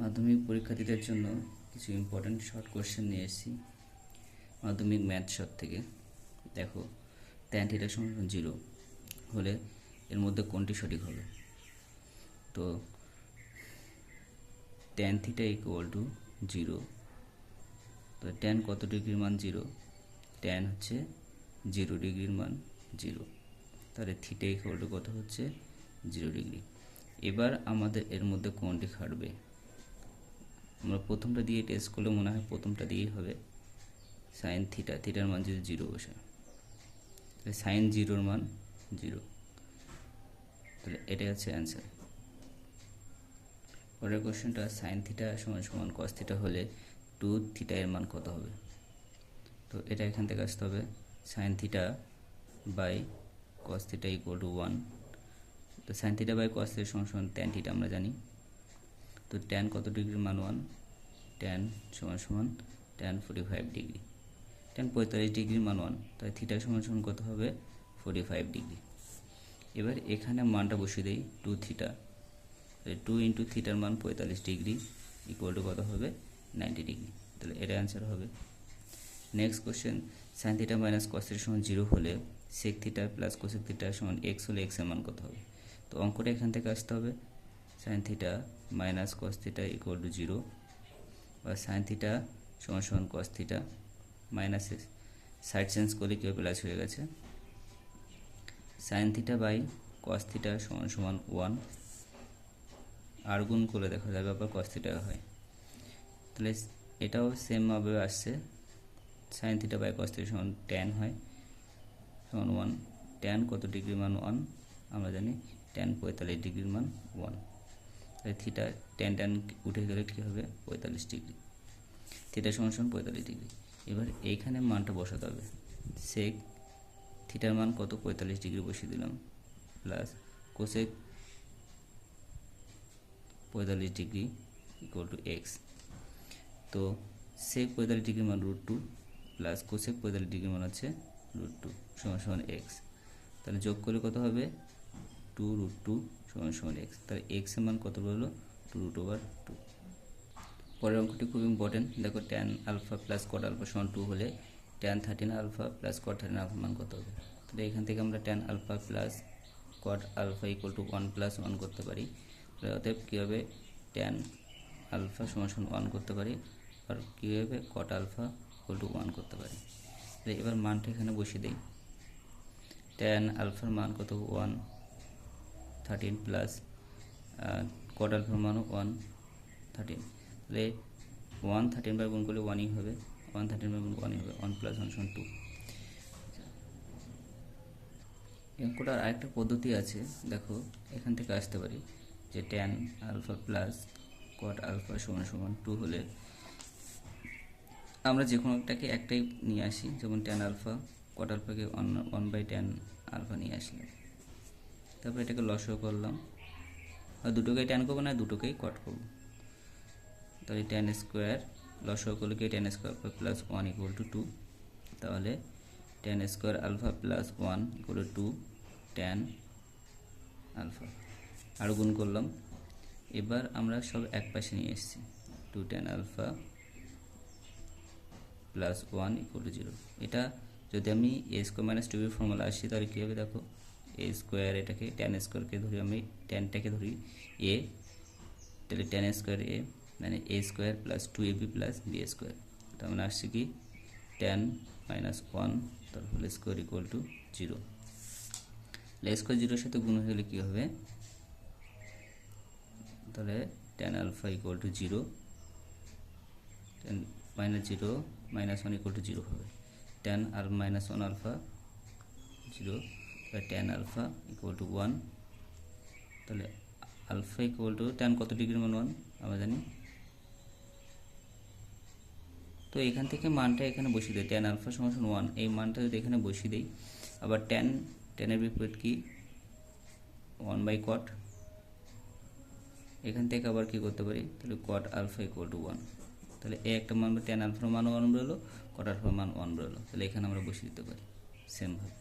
মাধ্যমিক পরীক্ষার্থীদের জন্য কিছু ইম্পর্ট্যান্ট শর্ট কোশ্চেন নিয়ে এসেছি মাধ্যমিক ম্যাথ শর্ট থেকে। দেখো, tan θ = 0 হলে এর মধ্যে কোনটি সঠিক হবে? তো tan θ = 0, তো tan কত ডিগ্রির মান 0? tan হচ্ছে 0 ডিগ্রির মান 0, তাহলে θ কত হচ্ছে 0 ডিগ্রি। এবার আমাদের এর মধ্যে কোনটি খাটবে? আমরা প্রথমটা দিয়ে টেস্ট করলে মনে হয় প্রথমটা দিয়েই হবে। সাইন থিটা, থিটার মান যদি 0 বসে, তাহলে সাইন 0-র মান 0, তাহলে এটাই হচ্ছে অ্যান্সার। পরের কোশ্চেনটা, সাইন থিটা সমান কস থিটা হলে 2 থিটা এর মান কত হবে? তো এটা এখান থেকে আসতে হবে, sine theta by cos theta = 1। তো sine theta by cos theta সমান ট্যান থিটা আমরা জানি। তো ট্যান কত ডিগ্রির মান 1, ট্যান সমান ট্যান 45 ডিগ্রি, ট্যান 45 ডিগ্রির মান 1, তাই থিটা সমান কত হবে? 45 ডিগ্রি। এবার এখানে মানটা বসিয়ে দেই 2 থিটা, 2 ইন্টু থিটার মান 45 ডিগ্রি = কত হবে? 90 ডিগ্রি, তাহলে এটা অ্যান্সার হবে। Next question, sine theta minus cos theta সমান 0 হলে sec theta plus cosec theta সমান x হলে x এর মান কত হবে? তো অঙ্কটা এখান থেকে আসতে হবে, sine theta minus cos theta = 0 বা সাইন থিটা সমান cos theta minus side change করলে কেউ প্লাস হয়ে গেছে, sine theta by cos theta সমান 1, আর গুণ করে দেখা যাবে আবার কস থিটা হয়, তাহলে এটাও সেমভাবে আসছে, sine theta by cos theta সমান ট্যান হয় সমান 1, ট্যান কত ডিগ্রির মান 1 আমরা জানি, ট্যান 45 ডিগ্রির মান 1, তাই থিটা ট্যান উঠে গেলে কী হবে? 45 ডিগ্রি, থিটা সমান 45 ডিগ্রি। এবার এইখানে মানটা বসাতে হবে, সেক থিটার মান কত? 45 ডিগ্রি বসিয়ে দিলাম, প্লাস কোসেক 45 ডিগ্রি = x। তো সেক 45 ডিগ্রির মান √2 প্লাস কোসেক 45 ডিগ্রির মান হচ্ছে √2 সমান x, তাহলে যোগ করলে কত হবে? 2√2 সমান x, তাহলে x এর মান কত বললো? 2√2। পরের অঙ্কটি খুব ইম্পর্টেন্ট, দেখো tan alpha plus cot alpha সমান 2 হলে tan 13 alpha plus cot 13 alpha মান কত হবে? তাহলে এখান থেকে আমরা tan alpha plus cot alpha = 1 + 1 করতে পারি, অতএব কী হবে? ট্যান আলফা সমান 1 করতে পারি, আর কী হবে? কট আলফা = 1 করতে পারি। তাহলে এবার মানটা এখানে বসিয়ে দিই, ট্যান আলফার মান কত? 1, 13 প্লাস কট আলফার মানও 1, 13, তাহলে 1 13 বার গুণ করলে 1ই হবে, 1 13 বার গুণ 1ই হবে, 1 + 1 = 2। অঙ্কটার আরেকটা পদ্ধতি আছে, দেখো এখান থেকে আসতে পারি যে tan alpha plus cot alpha সমান 2 হলে আমরা যে কোনো একটাই নিয়ে আসি, যেমন ট্যান আলফা, কট আলফাকে 1/tan আলফা নিয়ে আসলাম, তারপর এটাকে লসাগু করলাম, আর দুটোকেই ট্যান করবো না, দুটোকেই কট করবো, তাহলে ট্যান স্কোয়ার লসাগু করলে কি? ট্যান স্কোয়ার আলফা প্লাস 1 = 2, তাহলে tan square alpha plus 1 = 2 tan alpha, আর গুণ করলাম। এবার আমরা সব এক পাশে নিয়ে এসেছি, 2 ট্যান আলফা প্লাস 1 = 0। এটা যদি আমি a² - 2b ফর্মুলা আসি, তাহলে কী হবে? দেখো, a স্কোয়ার, এটাকে ট্যান স্কোয়ারকে ধরি, আমি ট্যানটাকে ধরি a, তাহলে ট্যান স্কোয়ার a মানে a² plus 2ab plus b², তার মানে আসছে কি? ট্যান -1 তার হোল স্কোয়ার = 0। স্কোয়ার 0-এর সাথে গুণ হয়ে গেলে কী হবে? তাহলে ট্যান আলফা = 0, ট্যান -0 - 1 = 0 হবে, ট্যান -1 আলফা 0, ট্যান আলফা = 1, তাহলে আলফা ট্যান কত ডিগ্রির মান 1 আমরা জানি। তো এখান থেকে মানটা এখানে বসিয়ে দিই, ট্যান আলফা সমান 1, এই মানটা যদি এখানে বসিয়ে দিই, আবার ট্যানের বিপরীত কি? 1/cot, এখান থেকে আবার কি করতে পারি? তাহলে কট আলফা = 1, তাহলে এই একটা মান ট্যান আলফার মান 1 বেরোলো, কট আলফার মান 1 বেরোলো, তাহলে এখানে আমরা বসিয়ে দিতে পারি সেমভাবে।